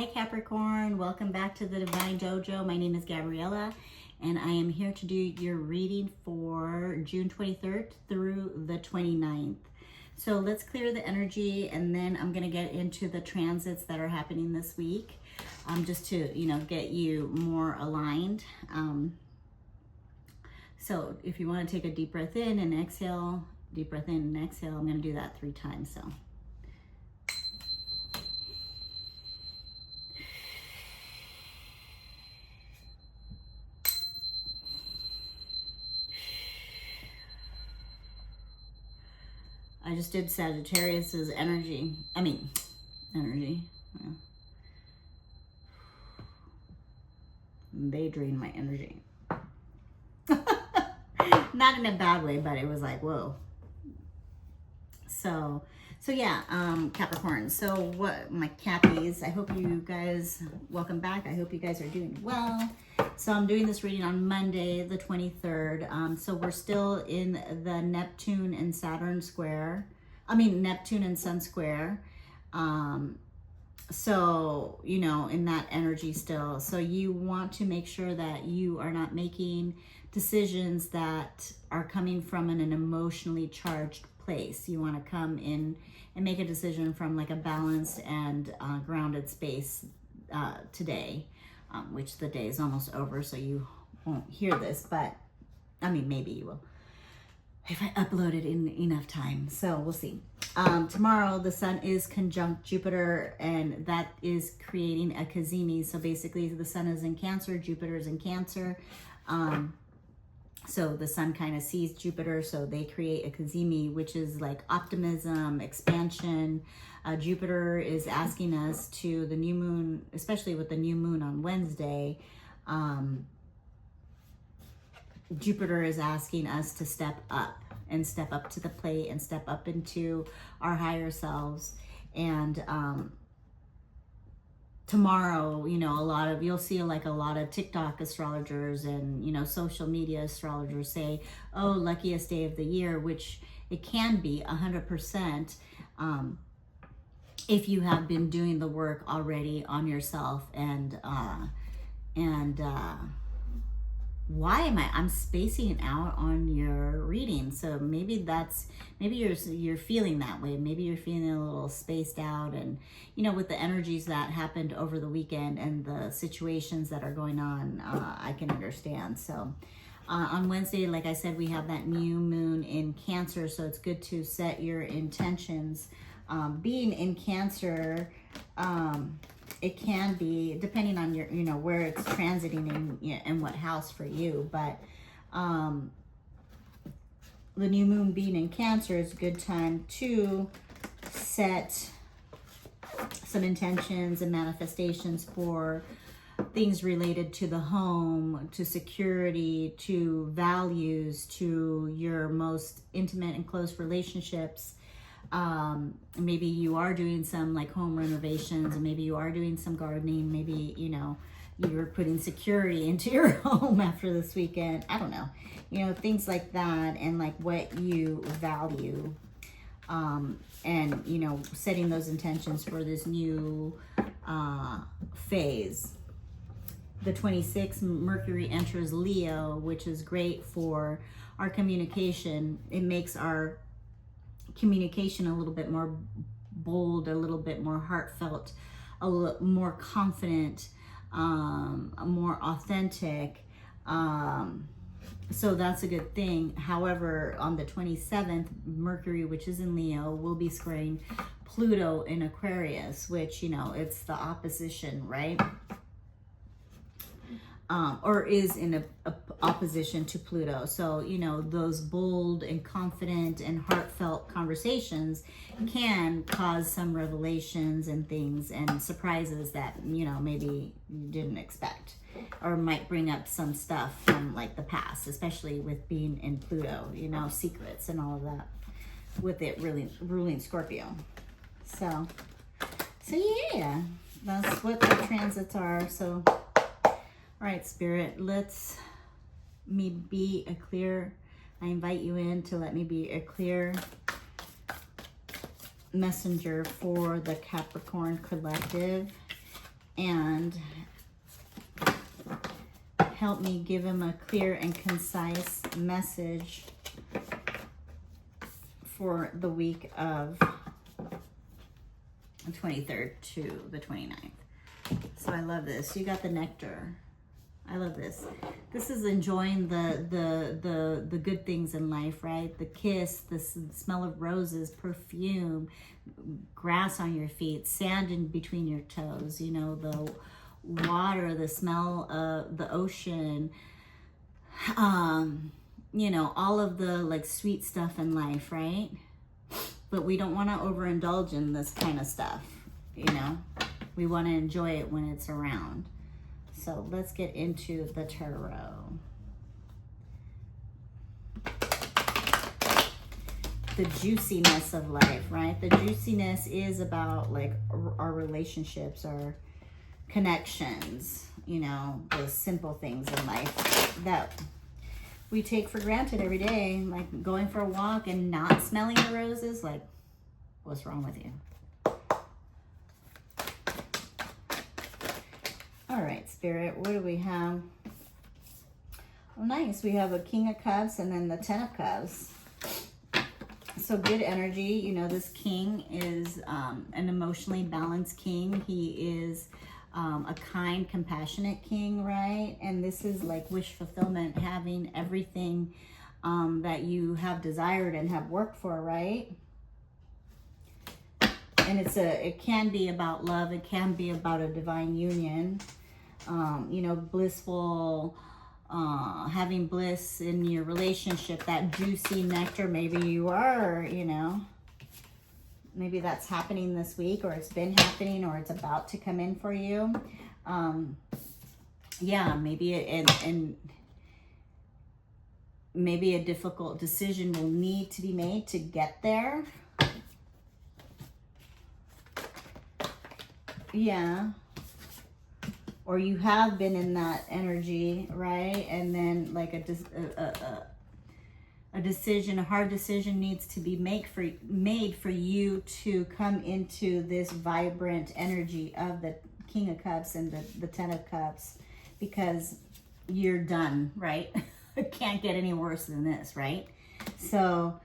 Hi Capricorn, welcome back to the Divine Dojo. My name is Gabriela and I am here to do your reading for June 23rd through the 29th. So let's clear the energy and then I'm going to get into the transits that are happening this week, just to, get you more aligned. So if you want to take a deep breath in and exhale, deep breath in and exhale, I'm going to do that 3 times. So. I just did Sagittarius's energy. Energy. Yeah. They drained my energy. Not in a bad way, but it was like, whoa. So yeah, Capricorn. So what, my Cappies, I hope you guys, welcome back. I hope you guys are doing well. So I'm doing this reading on Monday, the 23rd. So we're still in the Neptune and Saturn square. Neptune and Sun square. So, in that energy still. So you want to make sure that you are not making decisions that are coming from an emotionally charged place. You want to come in and make a decision from like a balanced and grounded space today. Which the day is almost over, so you won't hear this, but maybe you will if I upload it in enough time. So we'll see. Tomorrow the sun is conjunct Jupiter, and that is creating a cazimi. So basically the sun is in Cancer, Jupiter is in Cancer. So the sun kind of sees Jupiter, so they create a cazimi, which is like optimism, expansion. Jupiter is asking us to the new moon, especially with the new moon on Wednesday. Jupiter is asking us to step up to the plate and step up into our higher selves. And tomorrow, you'll see like a lot of TikTok astrologers and, social media astrologers say, oh, luckiest day of the year, which it can be 100%. If you have been doing the work already on yourself and why am I'm spacing out on your reading? So maybe you're feeling that way. Maybe you're feeling a little spaced out, and with the energies that happened over the weekend and the situations that are going on, I can understand. So on Wednesday, like I said, we have that new moon in Cancer, so it's good to set your intentions. Being in Cancer, it can be, depending on your, where it's transiting in what house for you, but the new moon being in Cancer is a good time to set some intentions and manifestations for things related to the home, to security, to values, to your most intimate and close relationships. Maybe you are doing some like home renovations, and maybe you are doing some gardening. Maybe, you're putting security into your home after this weekend. I don't know, things like that, and like what you value, and, setting those intentions for this new, phase. The 26th, Mercury enters Leo, which is great for our communication. It makes our communication a little bit more bold, a little bit more heartfelt, a little more confident, more authentic. So that's a good thing. However, on the 27th, Mercury, which is in Leo, will be squaring Pluto in Aquarius, which, it's the opposition, right? Or is in a opposition to Pluto. So, those bold and confident and heartfelt conversations can cause some revelations and things and surprises that, maybe you didn't expect, or might bring up some stuff from like the past, especially with being in Pluto, secrets and all of that, with it really ruling Scorpio. So yeah, that's what the transits are. So, all right, Spirit, I invite you in to let me be a clear messenger for the Capricorn collective and help me give him a clear and concise message for the week of the 23rd to the 29th. So I love this. You got the nectar. I love this. This is enjoying the good things in life, right? The kiss, the smell of roses, perfume, grass on your feet, sand in between your toes, you know, the water, the smell of the ocean, you know, all of the like sweet stuff in life, right? But we don't want to overindulge in this kind of stuff, you know? We want to enjoy it when it's around. So let's get into the tarot. The juiciness of life, right? The juiciness is about like our relationships, our connections, you know, the simple things in life that we take for granted every day, like going for a walk and not smelling the roses. Like, what's wrong with you? All right, Spirit, what do we have? Oh, nice. We have a King of Cups and then the 10 of Cups. So good energy. You know, this king is an emotionally balanced king. He is a kind, compassionate king, right? And this is like wish fulfillment, having everything that you have desired and have worked for, right? And it can be about love. It can be about a divine union. You know, blissful, having bliss in your relationship, that juicy nectar. Maybe you are, you know, maybe that's happening this week, or it's been happening, or it's about to come in for you. Yeah, maybe and maybe a difficult decision will need to be made to get there. Yeah. Or you have been in that energy, right? And then like a decision, a hard decision needs to be made for you to come into this vibrant energy of the King of Cups and the 10 of Cups, because you're done, right? It can't get any worse than this, right? So,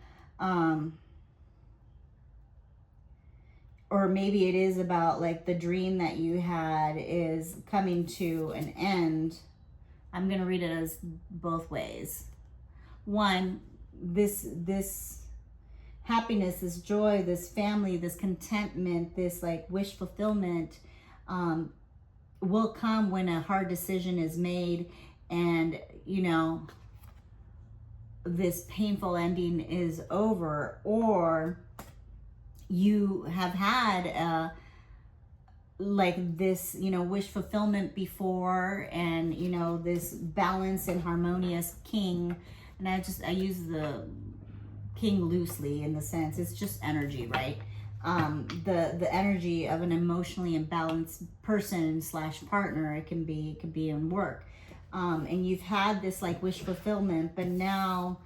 or maybe it is about like the dream that you had is coming to an end. I'm going to read it as both ways. One, this happiness, this joy, this family, this contentment, this like wish fulfillment will come when a hard decision is made, and you know, this painful ending is over, or you have had like this, you know, wish fulfillment before, and you know, this balanced and harmonious king. And I use the king loosely in the sense it's just energy, right? The energy of an emotionally imbalanced person / partner. It can be in work, and you've had this like wish fulfillment, but now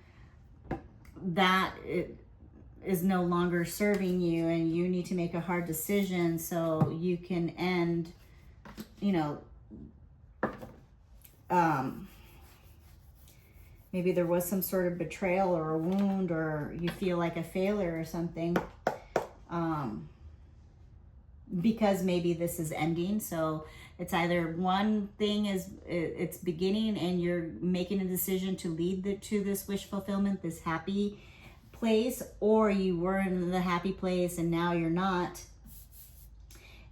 that it is no longer serving you, and you need to make a hard decision so you can end, you know, maybe there was some sort of betrayal or a wound, or you feel like a failure or something, because maybe this is ending. So it's either one thing is it's beginning and you're making a decision to lead to this wish fulfillment, this happy place, or you were in the happy place and now you're not,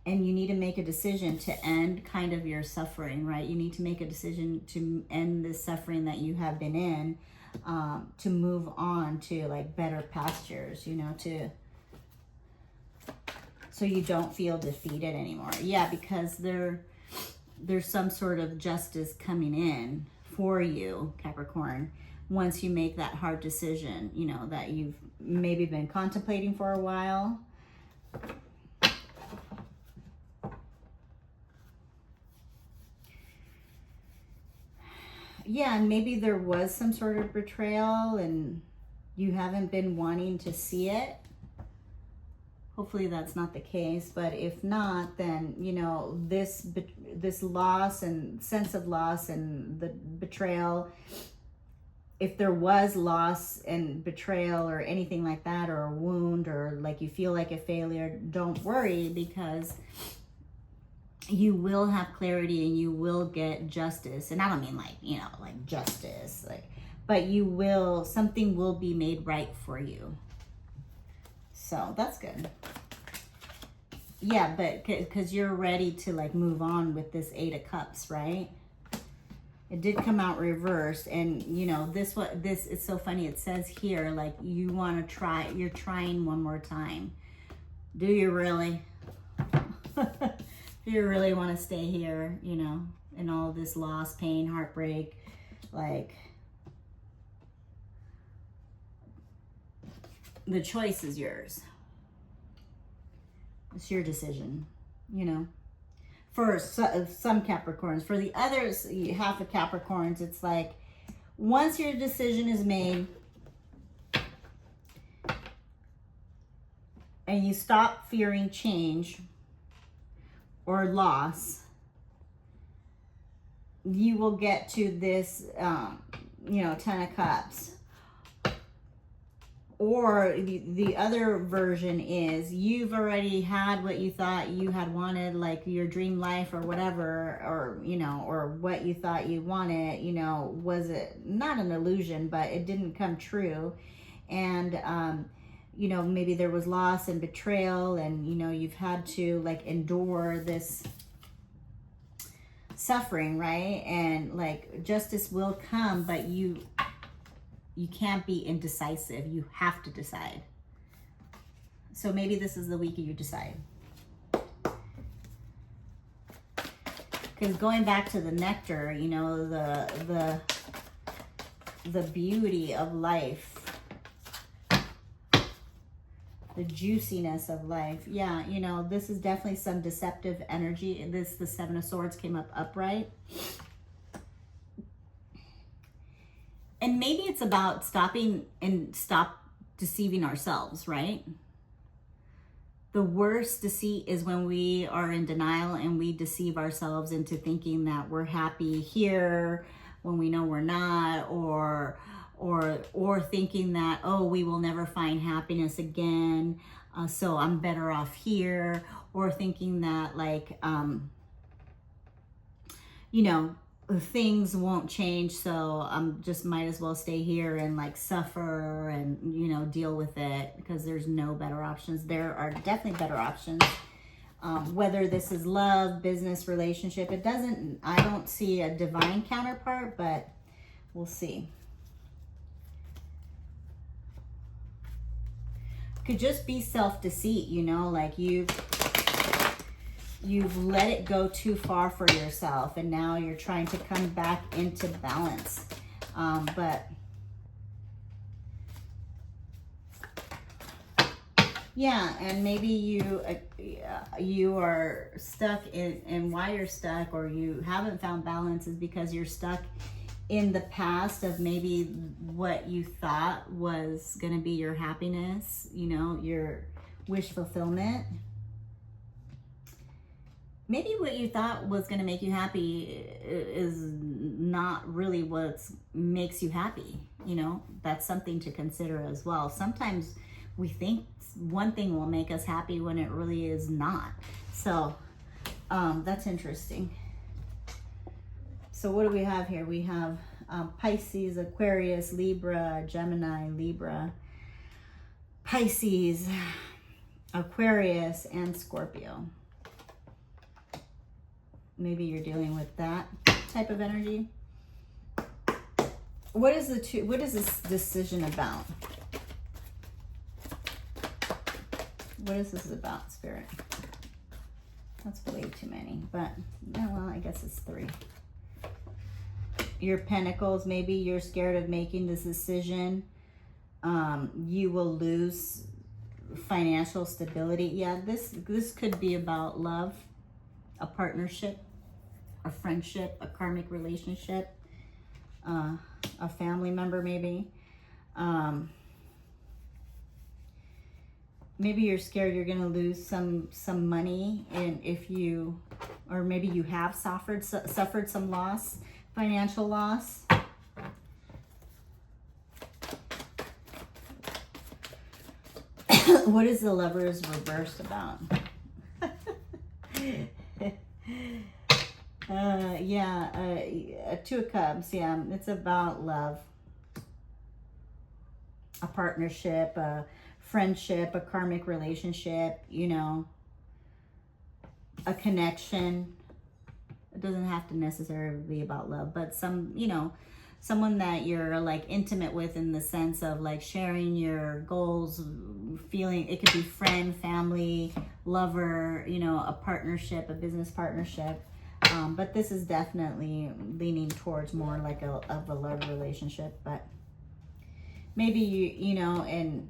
and you need to make a decision to end kind of your suffering, right? You need to make a decision to end the suffering that you have been in, to move on to like better pastures, you know, so you don't feel defeated anymore. Yeah, because there's some sort of justice coming in for you, Capricorn, once you make that hard decision, you know, that you've maybe been contemplating for a while. Yeah, and maybe there was some sort of betrayal and you haven't been wanting to see it. Hopefully that's not the case, but if not, then, you know, this loss and sense of loss and the betrayal, if there was loss and betrayal or anything like that, or a wound, or like you feel like a failure, don't worry, because you will have clarity and you will get justice. And I don't mean like, you know, like justice, like, but you will, something will be made right for you. So that's good. Yeah, but because you're ready to like move on with this 8 of Cups, right? It did come out reversed, and you know, this it's so funny. It says here, like, you want to try, you're trying one more time. Do you really? Do you really want to stay here, you know, in all this loss, pain, heartbreak? Like, the choice is yours. It's your decision, you know. For some Capricorns. For the others, half of Capricorns, it's like, once your decision is made and you stop fearing change or loss, you will get to this, you know, 10 of Cups. Or the other version is, you've already had what you thought you had wanted, like your dream life or whatever, or, you know, or what you thought you wanted, you know, was it not an illusion, but it didn't come true. And, you know, maybe there was loss and betrayal, and, you know, you've had to like endure this suffering, right? And like, justice will come, but you can't be indecisive. You have to decide. So maybe this is the week you decide. Because going back to the nectar, you know, the beauty of life, the juiciness of life. Yeah, you know, this is definitely some deceptive energy. The 7 of Swords came up upright. And maybe it's about stopping and stop deceiving ourselves, right? The worst deceit is when we are in denial and we deceive ourselves into thinking that we're happy here when we know we're not, or thinking that, oh, we will never find happiness again, so I'm better off here, or thinking that like, you know, things won't change, so I'm just might as well stay here and like suffer and, you know, deal with it, because there's no better options. There are definitely better options. Whether this is love, business, relationship, I don't see a divine counterpart, but we'll see. Could just be self-deceit, you know, like you've let it go too far for yourself, and now you're trying to come back into balance. But yeah, and maybe you are stuck and why you're stuck, or you haven't found balance, is because you're stuck in the past of maybe what you thought was going to be your happiness, you know, your wish fulfillment. Maybe what you thought was going to make you happy is not really what makes you happy. You know, that's something to consider as well. Sometimes we think one thing will make us happy when it really is not. So that's interesting. So what do we have here? We have Pisces, Aquarius, Libra, Gemini, Libra, Pisces, Aquarius, and Scorpio. Maybe you're dealing with that type of energy. What is this decision about? What is this about, Spirit? That's way too many, but well, I guess it's 3. Your Pentacles, maybe you're scared of making this decision. You will lose financial stability. Yeah, this could be about love, a partnership, a friendship, a karmic relationship, a family member maybe. maybe you're scared you're going to lose some money, and if you, or maybe you have suffered some loss, financial loss. What is the Lover's reverse about? Two of Cups. Yeah, it's about love, a partnership, a friendship, a karmic relationship, you know, a connection. It doesn't have to necessarily be about love, but some, you know, someone that you're like intimate with, in the sense of like sharing your goals, feeling, it could be friend, family, lover, you know, a partnership, a business partnership. But this is definitely leaning towards more like of a love relationship. But maybe you know, and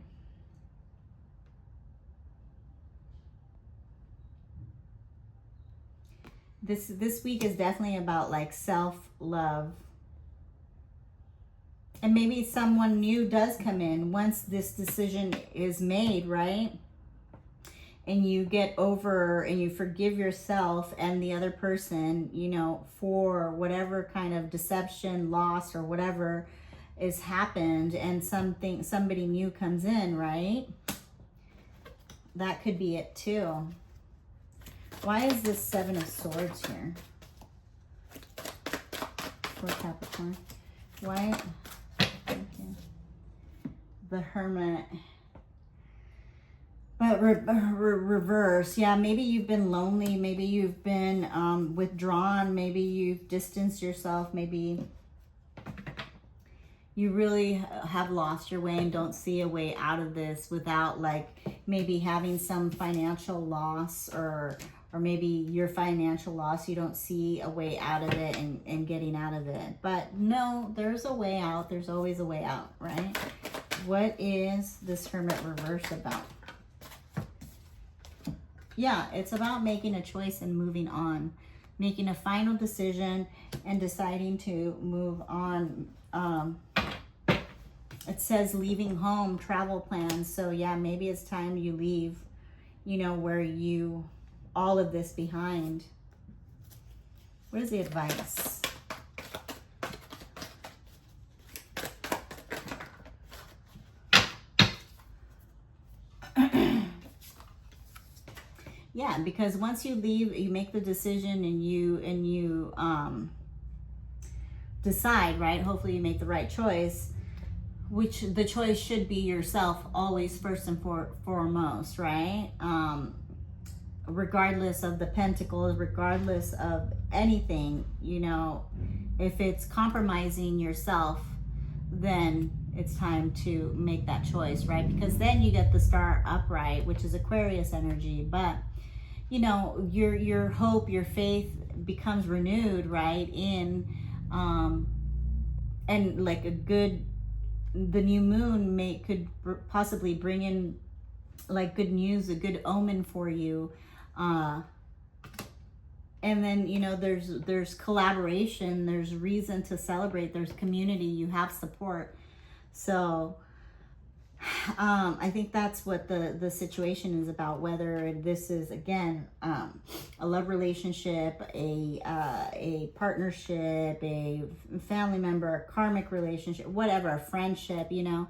this week is definitely about like self-love. And maybe someone new does come in once this decision is made, right? And you get over and you forgive yourself and the other person, you know, for whatever kind of deception, loss, or whatever has happened, and somebody new comes in, right? That could be it too. Why is this Seven of Swords here for Capricorn? Why? Okay. The Hermit. But reverse, yeah, maybe you've been lonely, maybe you've been withdrawn, maybe you've distanced yourself, maybe you really have lost your way and don't see a way out of this without like maybe having some financial loss, or maybe your financial loss, you don't see a way out of it and getting out of it. But no, there's a way out. There's always a way out, right? What is this Hermit reverse about? Yeah, it's about making a choice and moving on, making a final decision and deciding to move on. It says leaving home, travel plans. So yeah, maybe it's time you leave, you know, where you, all of this behind. What is the advice? Yeah, because once you leave, you make the decision and you decide, right? Hopefully you make the right choice, which the choice should be yourself always first and foremost, right? Regardless of the pentacles, regardless of anything, you know, if it's compromising yourself, then it's time to make that choice, right? Because then you get the star upright, which is Aquarius energy. But you know, your hope, your faith becomes renewed, right? In and like the new moon could possibly bring in like good news, a good omen for you. And then, you know, there's collaboration, there's reason to celebrate, there's community, you have support. So I think that's what the situation is about, whether this is, again, a love relationship, a partnership, a family member, a karmic relationship, whatever, a friendship, you know,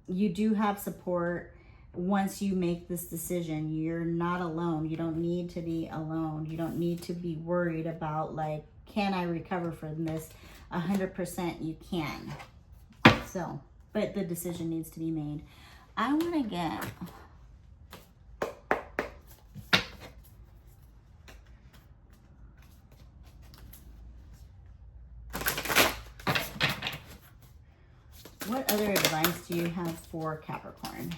you do have support. Once you make this decision, you're not alone. You don't need to be alone. You don't need to be worried about like, can I recover from this? 100% you can. So, but the decision needs to be made. I want to get what other advice do you have for Capricorn?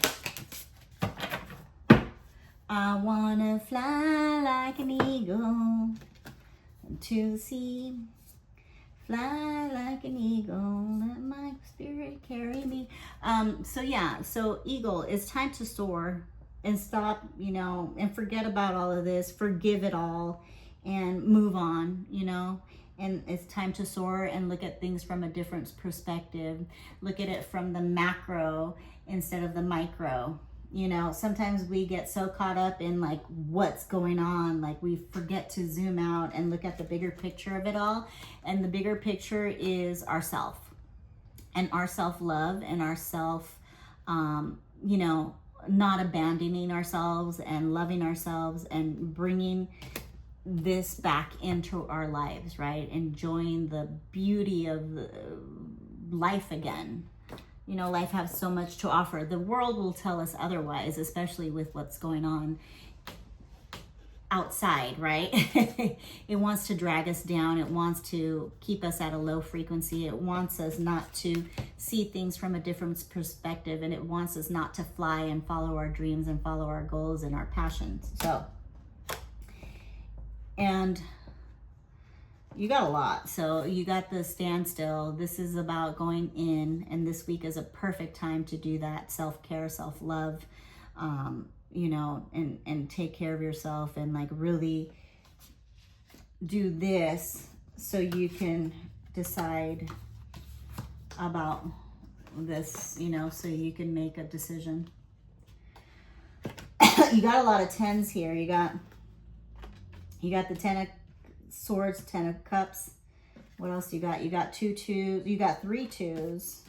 I want to fly like an eagle to the sea. Fly like an eagle, let my spirit carry me. So yeah, so eagle, it's time to soar and stop, you know, and forget about all of this, forgive it all and move on, you know. And it's time to soar and look at things from a different perspective. Look at it from the macro instead of the micro. You know, sometimes we get so caught up in like what's going on, like we forget to zoom out and look at the bigger picture of it all. And the bigger picture is ourself and our self-love and our self, you know, not abandoning ourselves and loving ourselves and bringing this back into our lives, right? Enjoying the beauty of life again. You know, life has so much to offer. The world will tell us otherwise, especially with what's going on outside, right? It wants to drag us down. It wants to keep us at a low frequency. It wants us not to see things from a different perspective. And it wants us not to fly and follow our dreams and follow our goals and our passions. So, and you got a lot. So you got the standstill. This is about going in, and this week is a perfect time to do that. Self-care, self-love, you know, and take care of yourself and like really do this so you can decide about this, you know, so you can make a decision. You got a lot of tens here. You got the 10 of Swords, 10 of Cups. What else you got? You got 2 twos. You got 3 twos.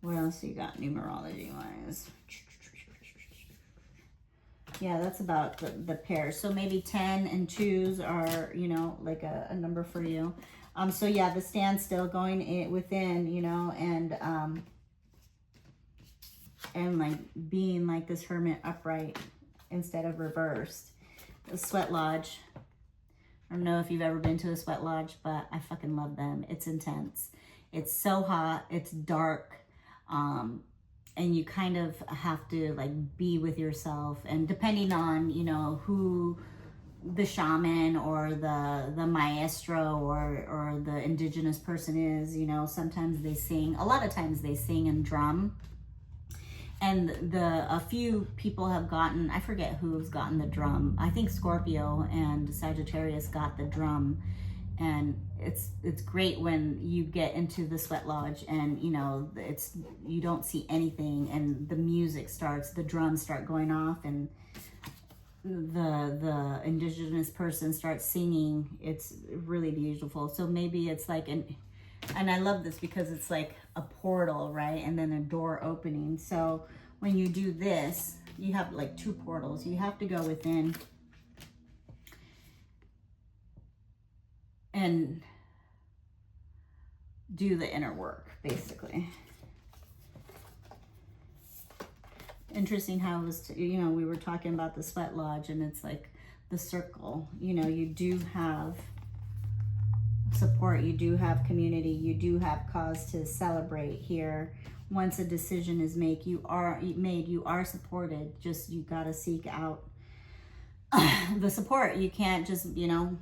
What else you got numerology wise? Yeah, that's about the pairs. So maybe 10 and 2s are, you know, like a number for you. So yeah, the standstill, going in within, you know, and like being like this hermit upright instead of reversed. The sweat lodge. I don't know if you've ever been to a sweat lodge, but I fucking love them. It's intense. It's so hot. It's dark. And you kind of have to like be with yourself, and depending on, you know, who the shaman or the maestro or the indigenous person is, you know, sometimes they sing, a lot of times they sing and drum. And a few people have gotten, I forget who's gotten the drum. I think Scorpio and Sagittarius got the drum. And it's great when you get into the sweat lodge and, you know, you don't see anything and the music starts, the drums start going off and the indigenous person starts singing. It's really beautiful. So maybe it's like and I love this because it's like a portal, right? And then a door opening. So when you do this, you have like 2 portals. You have to go within and do the inner work, basically. Interesting how it was, you know, we were talking about the sweat lodge and it's like the circle. You know, you do have support, you do have community, you do have cause to celebrate here. Once a decision is made, you are supported. Just, you got to seek out the support. You can't just, you know,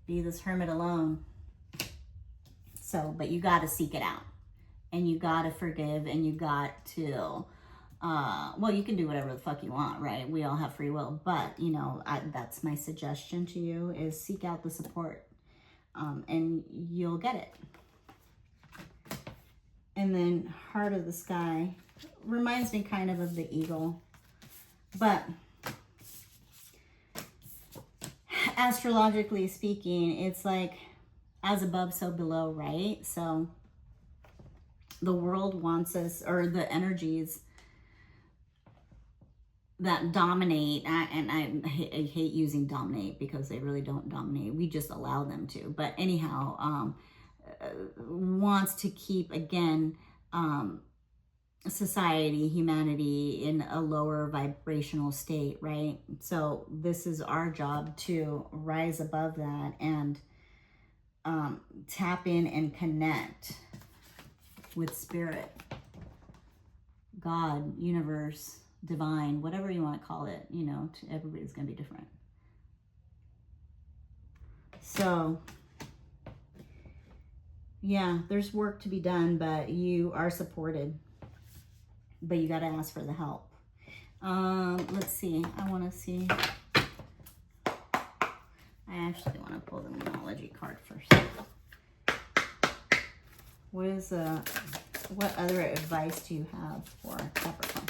be this hermit alone. So, but you got to seek it out, and you got to forgive, and you got to, well, you can do whatever the fuck you want, right? We all have free will, but, you know, that's my suggestion to you, is seek out the support. And you'll get it. And then Heart of the Sky reminds me kind of the eagle, but astrologically speaking, it's like as above, so below, right? So the world wants us, or the energies that dominate, and I hate using dominate because they really don't dominate. We just allow them to. But anyhow, wants to keep, again, society, humanity in a lower vibrational state, right? So this is our job to rise above that and tap in and connect with spirit, God, universe, divine, whatever you want to call it, you know, everybody's going to be different. So, yeah, there's work to be done, but you are supported. But you got to ask for the help. Let's see. I want to see. I actually want to pull the numerology card first. What is What other advice do you have for Capricorn?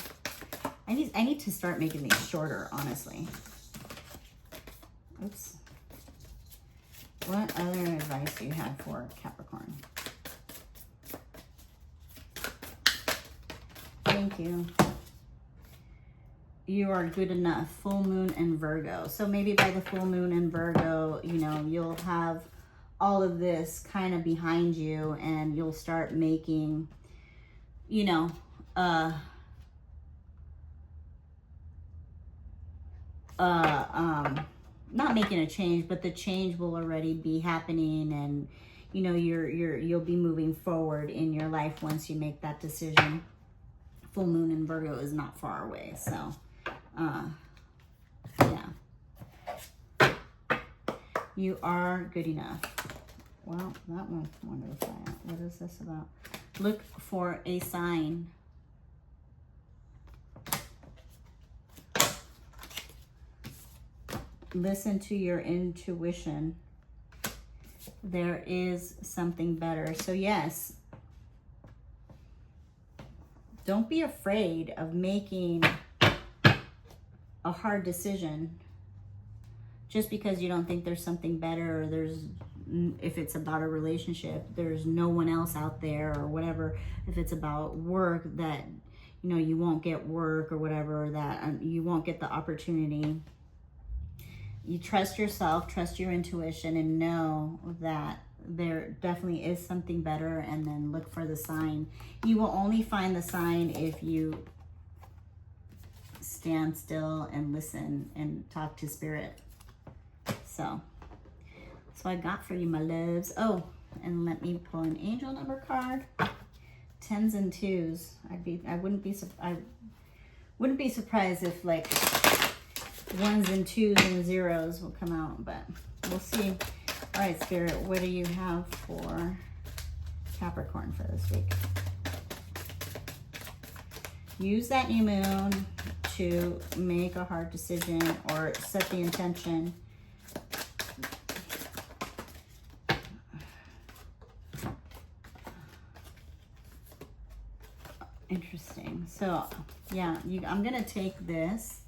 I need to start making these shorter, honestly. Oops. What other advice do you have for Capricorn? Thank you. You are good enough. Full moon and Virgo. So maybe by the full moon in Virgo, you know, you'll have all of this kind of behind you, and you'll start making, you know, not making a change, but the change will already be happening, and you know, you'll be moving forward in your life once you make that decision. Full moon in Virgo is not far away, so yeah. You are good enough. Well, that one wanted to fly out. What is this about? Look for a sign. Listen to your intuition. There is something better. So yes, don't be afraid of making a hard decision just because you don't think there's something better, or if it's about a relationship, there's no one else out there, or whatever. If it's about work, that, you know, you won't get work, or whatever, that you won't get the opportunity. You trust yourself, trust your intuition, and know that there definitely is something better, and then look for the sign. You will only find the sign if you stand still and listen and talk to spirit. So I got for you, my loves. Oh, and let me pull an angel number card. 10s and 2s. I wouldn't be surprised if like 1s and 2s and 0s will come out, but we'll see. All right, Spirit, what do you have for Capricorn for this week? Use that new moon to make a hard decision or set the intention. Interesting. So, yeah, I'm going to take this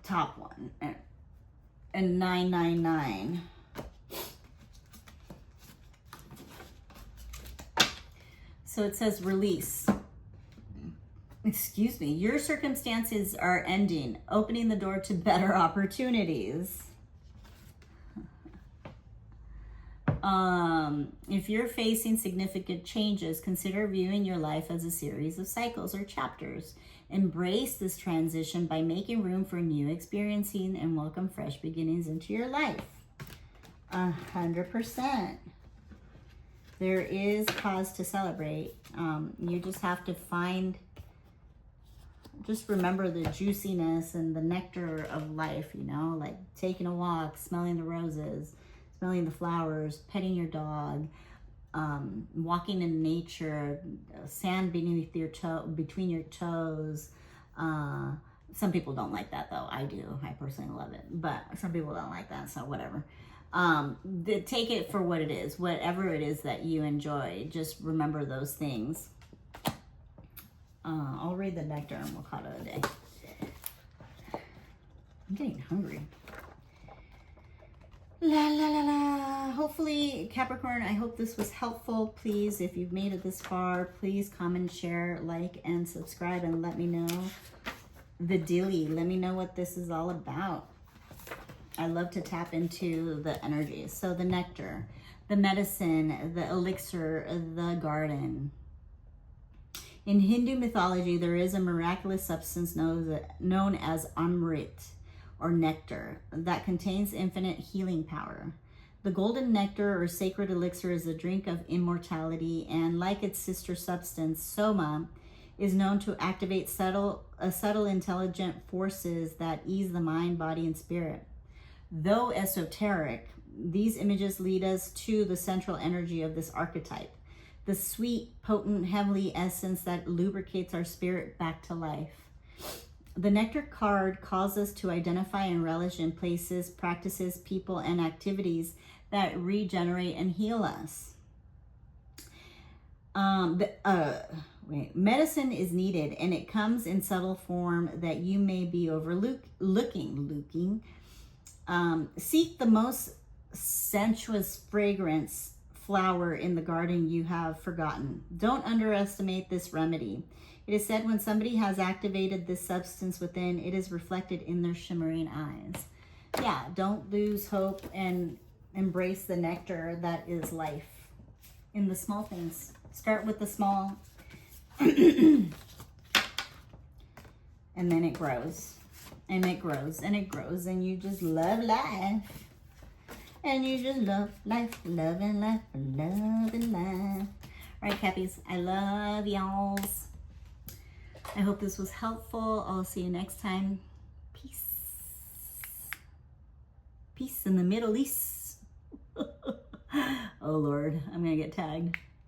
top one and 999. So it says release. Excuse me. Your circumstances are ending, opening the door to better opportunities. If you're facing significant changes, consider viewing your life as a series of cycles or chapters. Embrace this transition by making room for new experiencing and welcome fresh beginnings into your life. 100%. There is cause to celebrate. You just have to just remember the juiciness and the nectar of life, you know, like taking a walk, smelling the roses, smelling the flowers, petting your dog, walking in nature, sand beneath your between your toes. Some people don't like that though. I do. I personally love it, but some people don't like that, so whatever. Take it for what it is, whatever it is that you enjoy. Just remember those things. I'll read the nectar and we'll call it a day. I'm getting hungry. La la la la. Hopefully, Capricorn, I hope this was helpful. Please, if you've made it this far, please comment, share, like, and subscribe, and let me know the dilly. Let me know what this is all about. I love to tap into the energies. So the nectar, the medicine, the elixir, the garden. In Hindu mythology, there is a miraculous substance known as Amrit, or nectar, that contains infinite healing power. The golden nectar, or sacred elixir, is a drink of immortality, and like its sister substance, Soma, is known to activate subtle intelligent forces that ease the mind, body, and spirit. Though esoteric, these images lead us to the central energy of this archetype, the sweet, potent, heavenly essence that lubricates our spirit back to life. The nectar card calls us to identify and relish in places, practices, people, and activities that regenerate and heal us. Medicine is needed, and it comes in subtle form that you may be overlooking. Seek the most sensuous fragrance flower in the garden you have forgotten. Don't underestimate this remedy. It is said when somebody has activated this substance within, it is reflected in their shimmering eyes. Yeah, don't lose hope and embrace the nectar that is life in the small things. Start with the small, and then it grows, and it grows, and it grows, and you just love life. And you just love life, loving life, loving life. All right, Cappies, I love y'alls. I hope this was helpful. I'll see you next time. Peace. Peace in the Middle East. Oh, Lord, I'm going to get tagged.